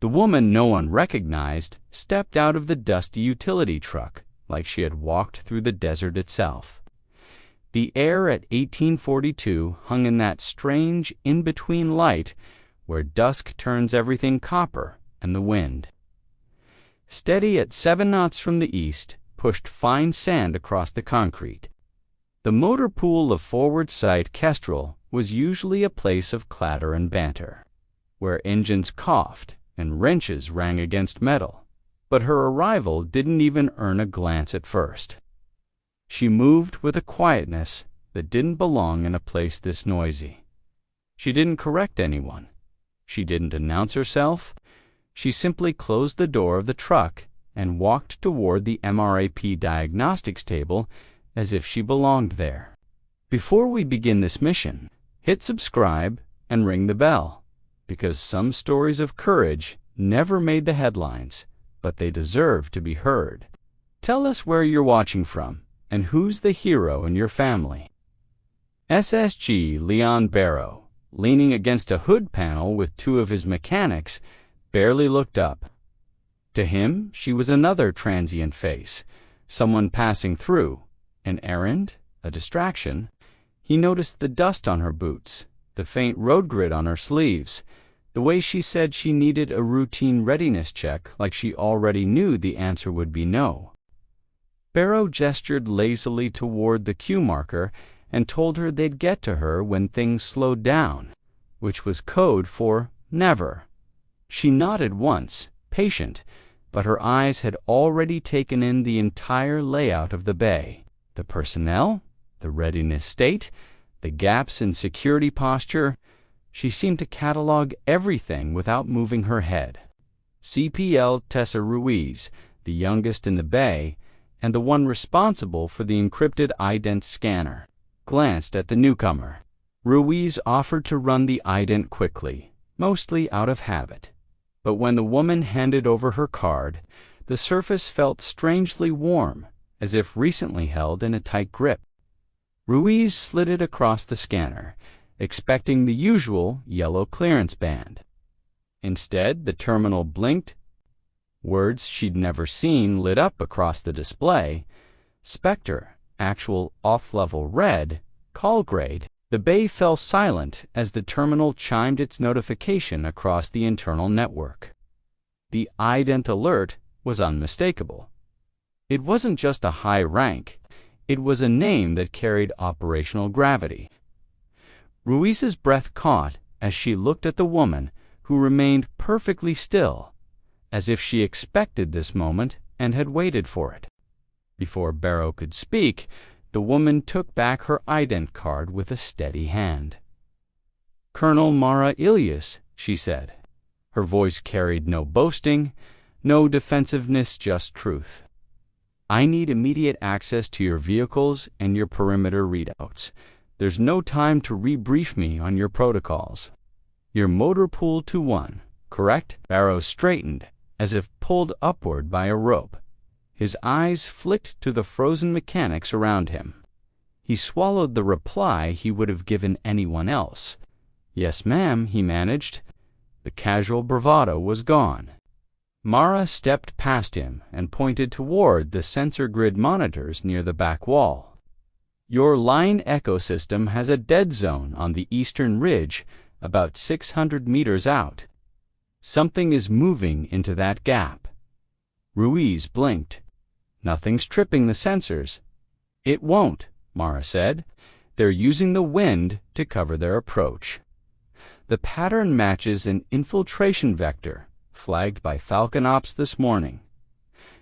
The woman no one recognized stepped out of the dusty utility truck like she had walked through the desert itself. The air at 1842 hung in that strange in-between light where dusk turns everything copper and the wind. Steady at 7 knots from the east, pushed fine sand across the concrete. The motor pool of forward sight Kestrel was usually a place of clatter and banter, where engines coughed and wrenches rang against metal, but her arrival didn't even earn a glance at first. She moved with a quietness that didn't belong in a place this noisy. She didn't correct anyone. She didn't announce herself. She simply closed the door of the truck and walked toward the MRAP diagnostics table as if she belonged there. Before we begin this mission, hit subscribe and ring the bell, because some stories of courage never made the headlines, but they deserve to be heard. Tell us where you're watching from and who's the hero in your family. SSG Leon Barrow, leaning against a hood panel with 2 of his mechanics, barely looked up. To him, she was another transient face, someone passing through, an errand, a distraction. He noticed the dust on her boots, the faint road grit on her sleeves, the way she said she needed a routine readiness check like she already knew the answer would be no. Barrow gestured lazily toward the cue marker and told her they'd get to her when things slowed down, which was code for never. She nodded once, patient, but her eyes had already taken in the entire layout of the bay, the personnel, the readiness state, the gaps in security posture. She seemed to catalog everything without moving her head. CPL Tessa Ruiz, the youngest in the bay, and the one responsible for the encrypted ident scanner, glanced at the newcomer. Ruiz offered to run the ident quickly, mostly out of habit. But when the woman handed over her card, the surface felt strangely warm, as if recently held in a tight grip. Ruiz slid it across the scanner, expecting the usual yellow clearance band. Instead, the terminal blinked. Words she'd never seen lit up across the display. Spectre, actual off-level red, call grade. The bay fell silent as the terminal chimed its notification across the internal network. The ident alert was unmistakable. It wasn't just a high rank. It was a name that carried operational gravity. Ruiz's breath caught as she looked at the woman, who remained perfectly still, as if she expected this moment and had waited for it. Before Barrow could speak, the woman took back her ident card with a steady hand. "Colonel Mara Ilias," she said. Her voice carried no boasting, no defensiveness, just truth. "I need immediate access to your vehicles and your perimeter readouts. There's no time to rebrief me on your protocols. Your motor pool to 1, correct?" Barrow straightened, as if pulled upward by a rope. His eyes flicked to the frozen mechanics around him. He swallowed the reply he would have given anyone else. "Yes, ma'am," he managed. The casual bravado was gone. Mara stepped past him and pointed toward the sensor grid monitors near the back wall. "Your line ecosystem has a dead zone on the eastern ridge about 600 meters out. Something is moving into that gap." Ruiz blinked. "Nothing's tripping the sensors." "It won't," Mara said. "They're using the wind to cover their approach. The pattern matches an infiltration vector flagged by Falcon Ops this morning."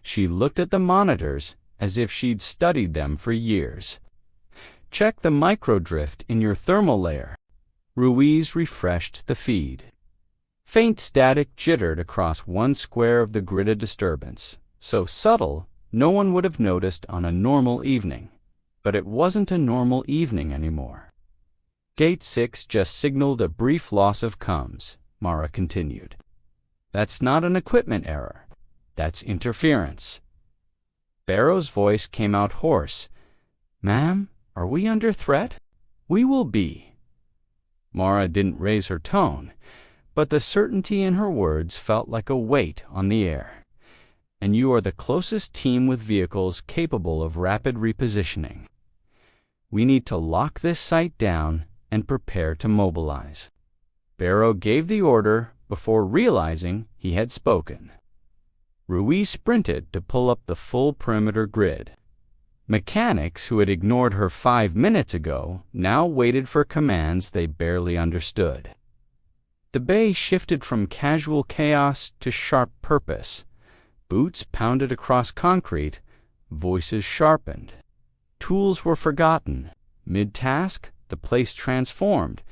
She looked at the monitors as if she'd studied them for years. "Check the microdrift in your thermal layer." Ruiz refreshed the feed. Faint static jittered across one square of the gridded disturbance, so subtle no one would have noticed on a normal evening. But it wasn't a normal evening anymore. "Gate 6 just signaled a brief loss of comms," Mara continued. "That's not an equipment error. That's interference." Barrow's voice came out hoarse. "Ma'am, are we under threat?" "We will be." Mara didn't raise her tone, but the certainty in her words felt like a weight on the air. And you are the closest team with vehicles capable of rapid repositioning. We need to lock this site down and prepare to mobilize. Barrow gave the order before realizing he had spoken. Ruiz sprinted to pull up the full perimeter grid. Mechanics who had ignored her 5 minutes ago now waited for commands they barely understood. The bay shifted from casual chaos to sharp purpose. Boots pounded across concrete, voices sharpened. Tools were forgotten. Mid-task, the place transformed,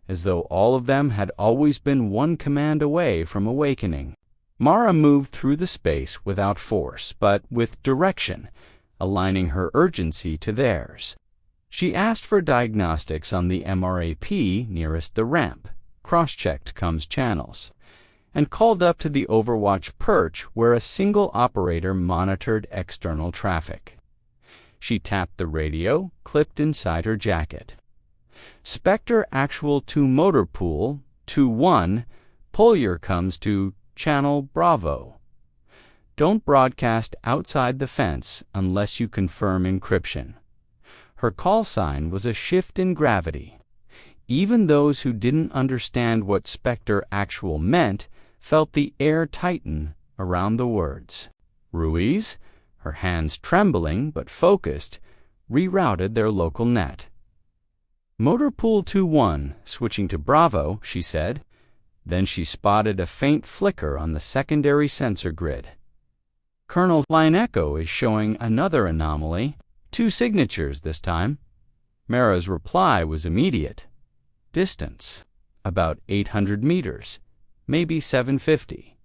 as though all of them had always been one command away from awakening. Mara moved through the space without force, but with direction, aligning her urgency to theirs. She asked for diagnostics on the MRAP nearest the ramp, cross-checked comms channels, and called up to the Overwatch perch where a single operator monitored external traffic. She tapped the radio, clipped inside her jacket. Spectre Actual 2 Motor Pool 2-1, pull your comes to Channel Bravo. Don't broadcast outside the fence unless you confirm encryption. Her call sign was a shift in gravity. Even those who didn't understand what Spectre Actual meant felt the air tighten around the words. Ruiz, her hands trembling but focused, rerouted their local net. Motor Pool 2-1, switching to Bravo, she said. Then she spotted a faint flicker on the secondary sensor grid. Colonel Line Echo is showing another anomaly. 2 signatures this time. Mara's reply was immediate. Distance, about 800 meters, maybe 750.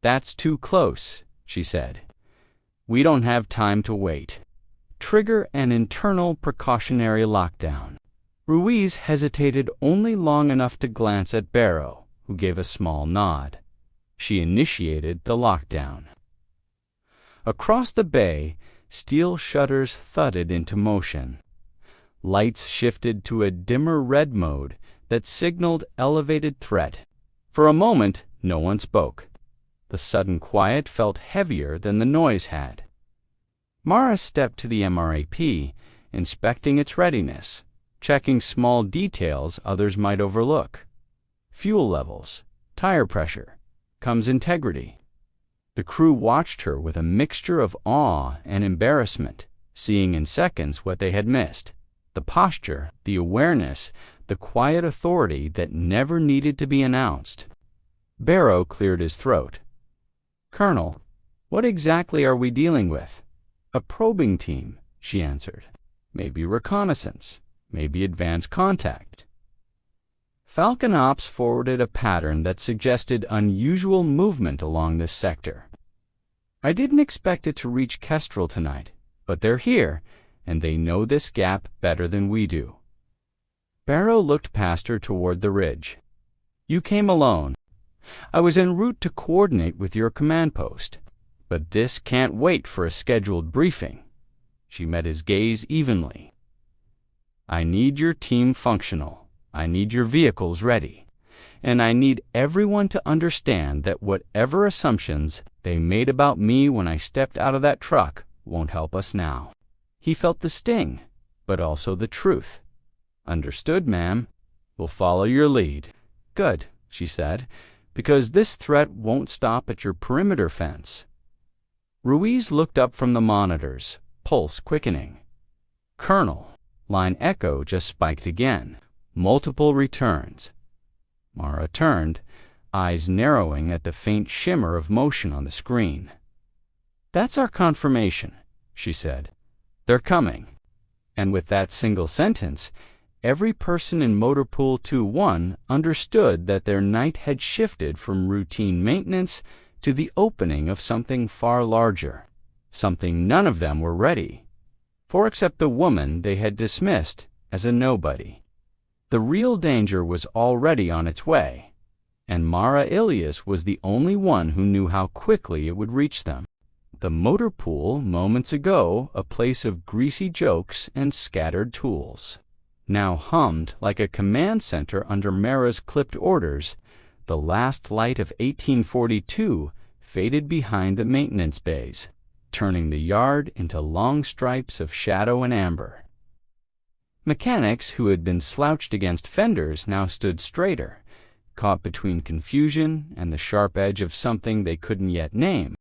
That's too close, she said. We don't have time to wait. Trigger an internal precautionary lockdown. Ruiz hesitated only long enough to glance at Barrow, who gave a small nod. She initiated the lockdown. Across the bay, steel shutters thudded into motion. Lights shifted to a dimmer red mode that signaled elevated threat. For a moment, no one spoke. The sudden quiet felt heavier than the noise had. Mara stepped to the MRAP, inspecting its readiness, checking small details others might overlook. Fuel levels, tire pressure, comms integrity. The crew watched her with a mixture of awe and embarrassment, seeing in seconds what they had missed. The posture, the awareness, the quiet authority that never needed to be announced. Barrow cleared his throat. Colonel, what exactly are we dealing with? A probing team, she answered. Maybe reconnaissance, maybe advanced contact. Falcon Ops forwarded a pattern that suggested unusual movement along this sector. I didn't expect it to reach Kestrel tonight, but they're here, and they know this gap better than we do. Barrow looked past her toward the ridge. You came alone. I was en route to coordinate with your command post, but this can't wait for a scheduled briefing. She met his gaze evenly. I need your team functional. I need your vehicles ready. And I need everyone to understand that whatever assumptions they made about me when I stepped out of that truck won't help us now. He felt the sting, but also the truth. Understood, ma'am. We'll follow your lead. Good, she said, because this threat won't stop at your perimeter fence. Ruiz looked up from the monitors, pulse quickening. Colonel, Line Echo just spiked again. Multiple returns. Mara turned, eyes narrowing at the faint shimmer of motion on the screen. That's our confirmation, she said. They're coming. And with that single sentence, every person in Motor Pool 2-1 understood that their night had shifted from routine maintenance to the opening of something far larger, something none of them were ready for except the woman they had dismissed as a nobody. The real danger was already on its way, and Mara Ilias was the only one who knew how quickly it would reach them. The motor pool, moments ago a place of greasy jokes and scattered tools, now hummed like a command center under Mara's clipped orders, The last light of 1842 faded behind the maintenance bays, turning the yard into long stripes of shadow and amber. Mechanics who had been slouched against fenders now stood straighter, caught between confusion and the sharp edge of something they couldn't yet name.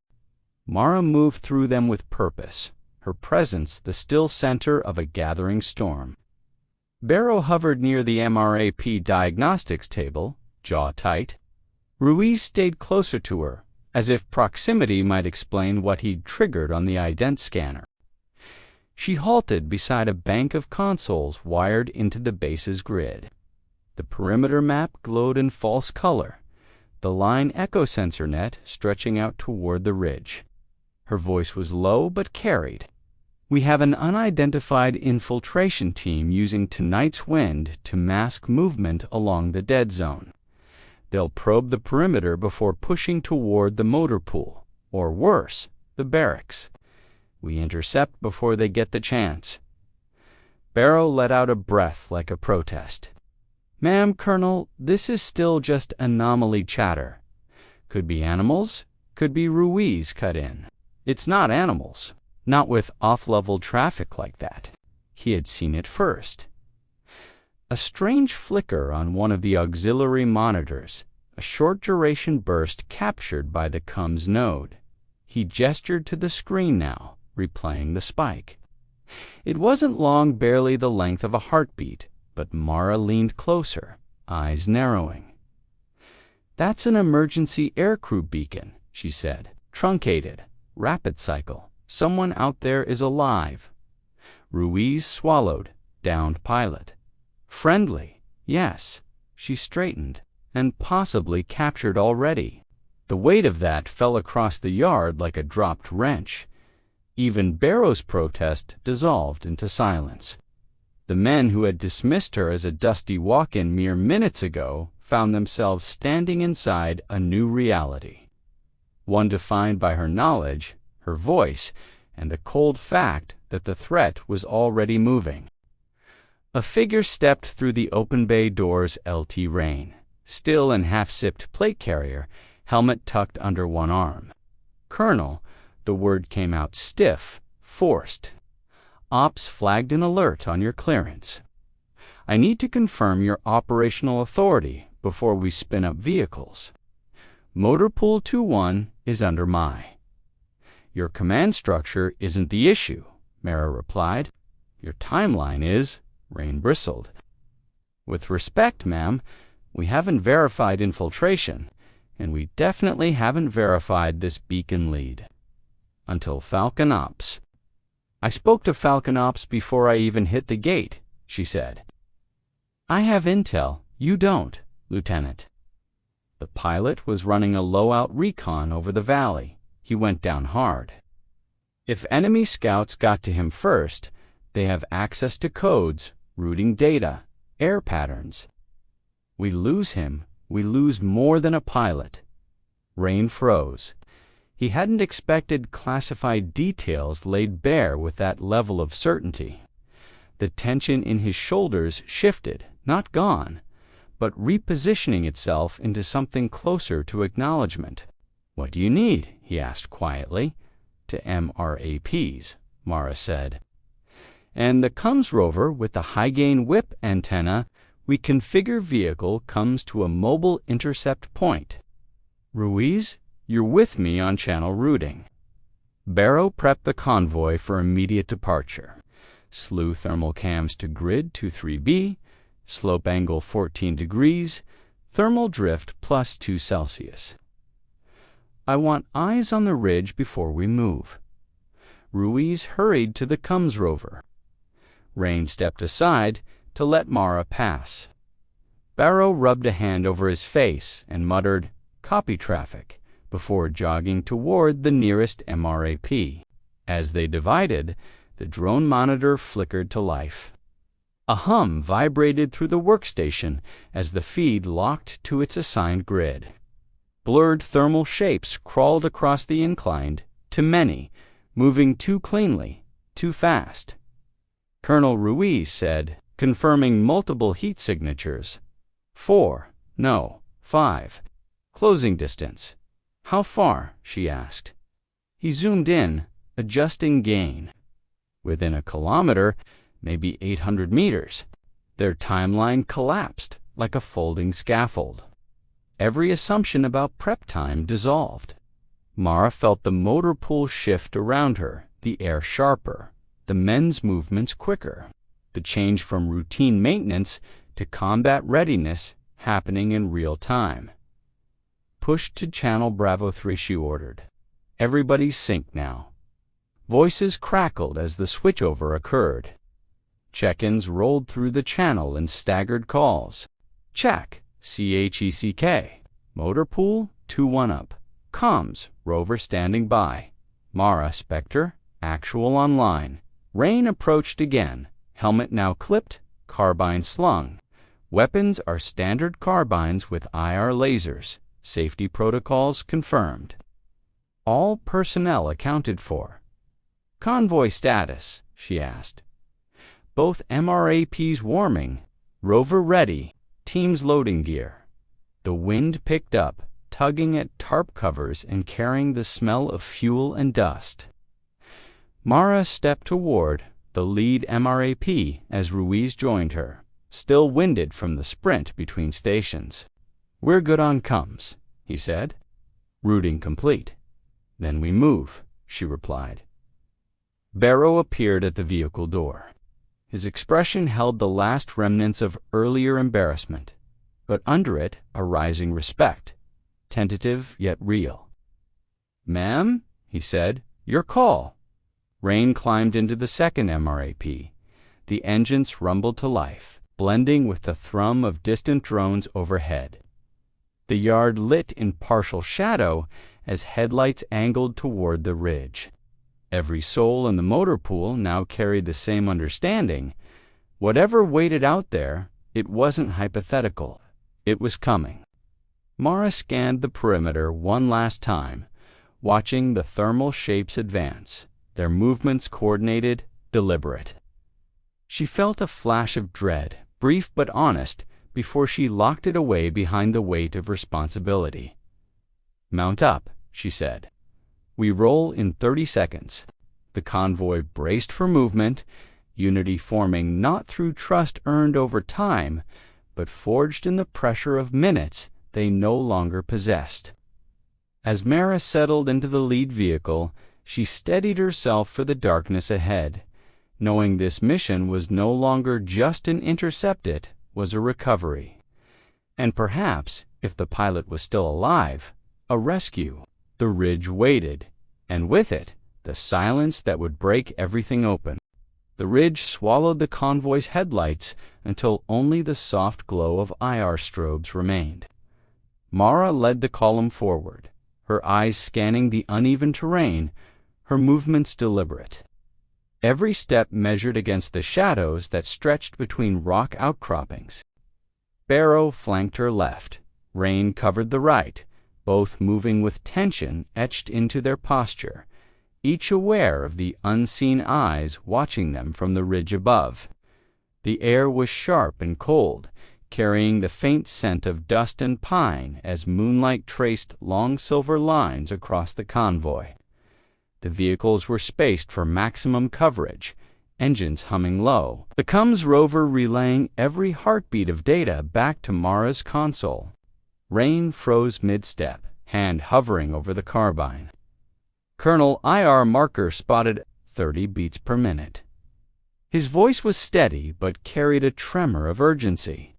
Mara moved through them with purpose, her presence the still center of a gathering storm. Barrow hovered near the MRAP diagnostics table, jaw tight. Ruiz stayed closer to her, as if proximity might explain what he'd triggered on the ident scanner. She halted beside a bank of consoles wired into the base's grid. The perimeter map glowed in false color, the line echo sensor net stretching out toward the ridge. Her voice was low but carried. "We have an unidentified infiltration team using tonight's wind to mask movement along the dead zone. They'll probe the perimeter before pushing toward the motor pool, or worse, the barracks. We intercept before they get the chance." Barrow let out a breath like a protest. "Ma'am, Colonel, this is still just anomaly chatter. Could be animals, could be Ruiz cut in. It's not animals, not with off-level traffic like that." He had seen it first. A strange flicker on one of the auxiliary monitors, a short-duration burst captured by the comms node. He gestured to the screen now, replaying the spike. It wasn't long, barely the length of a heartbeat, but Mara leaned closer, eyes narrowing. "That's an emergency aircrew beacon," she said. "Truncated, rapid cycle. Someone out there is alive." Ruiz swallowed, downed pilot. "Friendly, yes." She straightened. "And possibly captured already." The weight of that fell across the yard like a dropped wrench. Even Barrow's protest dissolved into silence. The men who had dismissed her as a dusty walk-in mere minutes ago found themselves standing inside a new reality, one defined by her knowledge, her voice, and the cold fact that the threat was already moving. A figure stepped through the open bay door's LT rain, still and half-sipped plate carrier, helmet tucked under one arm. "Colonel," the word came out stiff, forced. "Ops flagged an alert on your clearance. I need to confirm your operational authority before we spin up vehicles. Motor Pool 2-1 is under my." "Your command structure isn't the issue," Mara replied. "Your timeline is," Rain bristled. "With respect, ma'am, we haven't verified infiltration, and we definitely haven't verified this beacon lead. Until Falcon Ops." "I spoke to Falcon Ops before I even hit the gate," she said. "I have intel. You don't, Lieutenant." The pilot was running a low-out recon over the valley. He went down hard. "If enemy scouts got to him first, they have access to codes, routing data, air patterns. We lose him, we lose more than a pilot." Rain froze. He hadn't expected classified details laid bare with that level of certainty. The tension in his shoulders shifted, not gone, but repositioning itself into something closer to acknowledgement. "What do you need?" he asked quietly. "To MRAPs," Mara said. "And the comms rover with the high-gain whip antenna, we configure vehicle comes to a mobile intercept point. Ruiz, you're with me on channel routing." Barrow prepped the convoy for immediate departure. Slew thermal cams to grid 23B, slope angle 14 degrees, thermal drift +2 Celsius. "I want eyes on the ridge before we move." Ruiz hurried to the comms rover. Rain stepped aside to let Mara pass. Barrow rubbed a hand over his face and muttered, "Copy traffic," before jogging toward the nearest MRAP. As they divided, the drone monitor flickered to life. A hum vibrated through the workstation as the feed locked to its assigned grid. Blurred thermal shapes crawled across the incline, to many, moving too cleanly, too fast. Colonel Ruiz said, confirming multiple heat signatures. 4, no, 5. Closing distance. How far? She asked. He zoomed in, adjusting gain. Within a kilometer, maybe 800 meters. Their timeline collapsed like a folding scaffold. Every assumption about prep time dissolved. Mara felt the motor pool shift around her, the air sharper, the men's movements quicker, the change from routine maintenance to combat readiness happening in real time. Push to channel Bravo 3, she ordered. Everybody sync now. Voices crackled as the switchover occurred. Check-ins rolled through the channel in staggered calls. Check, CHECK. Motor pool, 2-1 up. Comms, rover standing by. Mara, Spectre, actual online. Rain approached again. Helmet now clipped, carbine slung. Weapons are standard carbines with IR lasers. Safety protocols confirmed. All personnel accounted for. Convoy status, she asked. Both MRAPs warming, rover ready, teams loading gear. The wind picked up, tugging at tarp covers and carrying the smell of fuel and dust. Mara stepped toward the lead MRAP as Ruiz joined her, still winded from the sprint between stations. We're good on comms, he said. Routing complete. Then we move, she replied. Barrow appeared at the vehicle door. His expression held the last remnants of earlier embarrassment, but under it a rising respect, tentative yet real. Ma'am, he said, your call. Rain climbed into the second MRAP. The engines rumbled to life, blending with the thrum of distant drones overhead. The yard lit in partial shadow as headlights angled toward the ridge. Every soul in the motor pool now carried the same understanding. Whatever waited out there, it wasn't hypothetical. It was coming. Mara scanned the perimeter one last time, watching the thermal shapes advance, their movements coordinated, deliberate. She felt a flash of dread, brief but honest, before she locked it away behind the weight of responsibility. Mount up, she said. We roll in 30 seconds. The convoy braced for movement, unity forming not through trust earned over time, but forged in the pressure of minutes they no longer possessed. As Mara settled into the lead vehicle, she steadied herself for the darkness ahead, knowing this mission was no longer just an intercept, it was a recovery. And perhaps, if the pilot was still alive, a rescue. The ridge waited, and with it, the silence that would break everything open. The ridge swallowed the convoy's headlights until only the soft glow of IR strobes remained. Mara led the column forward, her eyes scanning the uneven terrain, her movements deliberate. Every step measured against the shadows that stretched between rock outcroppings. Barrow flanked her left. Rain covered the right, both moving with tension etched into their posture, each aware of the unseen eyes watching them from the ridge above. The air was sharp and cold, carrying the faint scent of dust and pine as moonlight traced long silver lines across the convoy. The vehicles were spaced for maximum coverage, engines humming low, the comms rover relaying every heartbeat of data back to Mara's console. Rain froze mid-step, hand hovering over the carbine. Colonel IR marker spotted 30 beats per minute. His voice was steady but carried a tremor of urgency.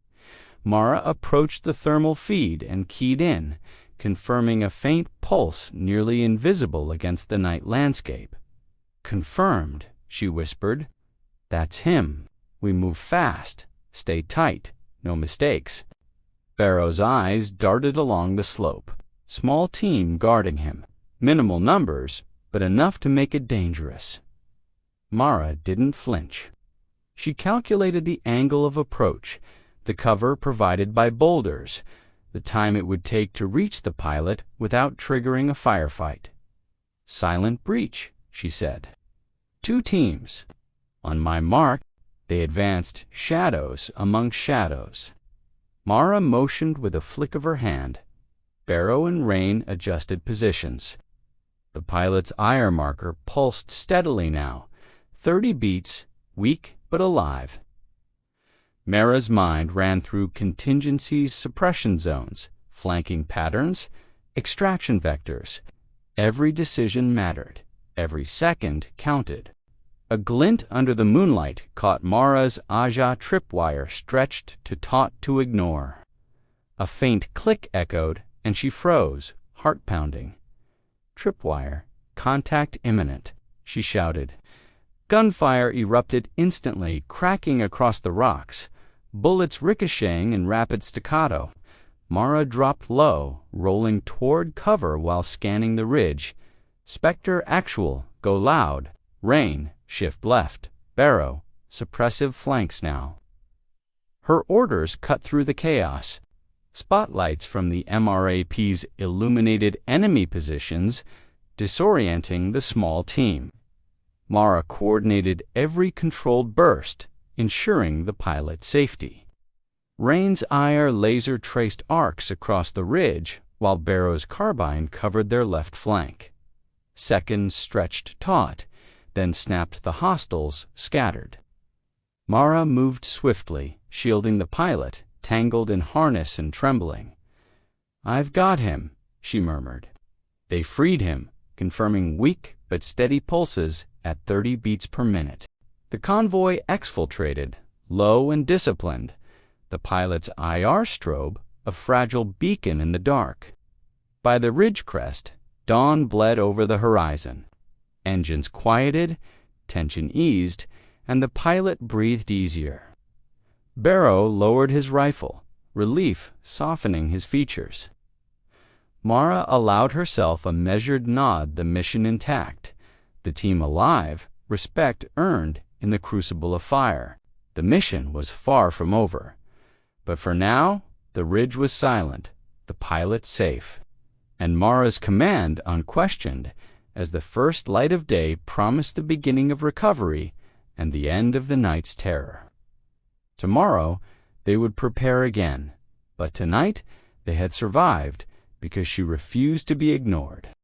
Mara approached the thermal feed and keyed in, confirming a faint pulse nearly invisible against the night landscape. Confirmed, she whispered. That's him. We move fast. Stay tight. No mistakes. Barrow's eyes darted along the slope. Small team guarding him. Minimal numbers, but enough to make it dangerous. Mara didn't flinch. She calculated the angle of approach, the cover provided by boulders, the time it would take to reach the pilot without triggering a firefight. Silent breach, she said. 2 teams. On my mark, they advanced shadows among shadows. Mara motioned with a flick of her hand. Barrow and Rain adjusted positions. The pilot's IR marker pulsed steadily now, 30 beats, weak but alive. Mara's mind ran through contingencies, suppression zones, flanking patterns, extraction vectors. Every decision mattered. Every second counted. A glint under the moonlight caught Mara's Aja tripwire stretched to taut to ignore. A faint click echoed, and she froze, heart pounding. Tripwire, contact imminent, she shouted. Gunfire erupted instantly, cracking across the rocks, bullets ricocheting in rapid staccato. Mara dropped low, rolling toward cover while scanning the ridge. Spectre actual, go loud. Rain, shift left. Barrow, suppressive flanks now. Her orders cut through the chaos. Spotlights from the MRAPs illuminated enemy positions, disorienting the small team. Mara coordinated every controlled burst, ensuring the pilot's safety. Rain's IR laser traced arcs across the ridge, while Barrow's carbine covered their left flank. Seconds stretched taut, then snapped the hostiles, scattered. Mara moved swiftly, shielding the pilot, tangled in harness and trembling. "I've got him," she murmured. They freed him, confirming weak but steady pulses at 30 beats per minute. The convoy exfiltrated, low and disciplined, the pilot's IR strobe a fragile beacon in the dark. By the ridge crest, dawn bled over the horizon. Engines quieted, tension eased, and the pilot breathed easier. Barrow lowered his rifle, relief softening his features. Mara allowed herself a measured nod, the mission intact, the team alive, respect earned in the crucible of fire. The mission was far from over. But for now, the ridge was silent, the pilot safe, and Mara's command unquestioned, as the first light of day promised the beginning of recovery and the end of the night's terror. Tomorrow, they would prepare again, but tonight they had survived because she refused to be ignored.